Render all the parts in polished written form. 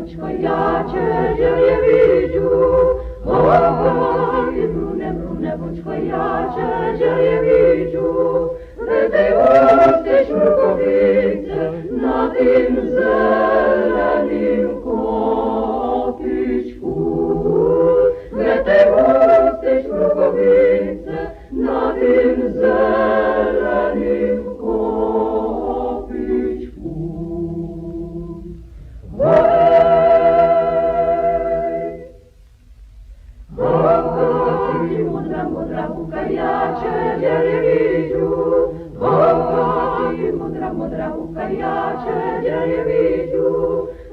Яночка, я Черевичу, ой, бруневочка, я Черевичу, лети ось шурковице на тим зеленим копичку, лети ось шурковице на тим зеленим копичку. Мудра гука, Черевичу, ой, мудра гука, Черевичу,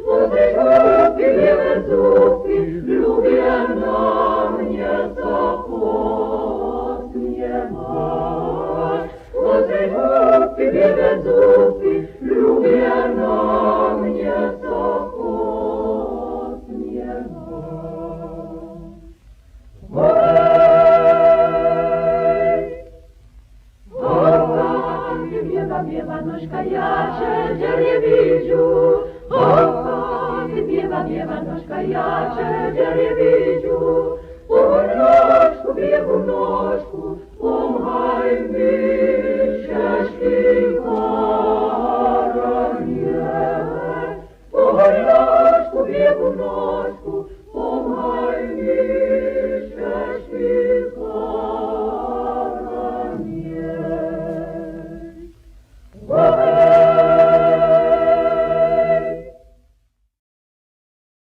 возле жопки, левой зубки, любимая мне закот снимать. Возле жопки, левой зубки, любимая мне закот снимать. Ножка, я Черевичу, ой, бева, ножка, я Черевичу,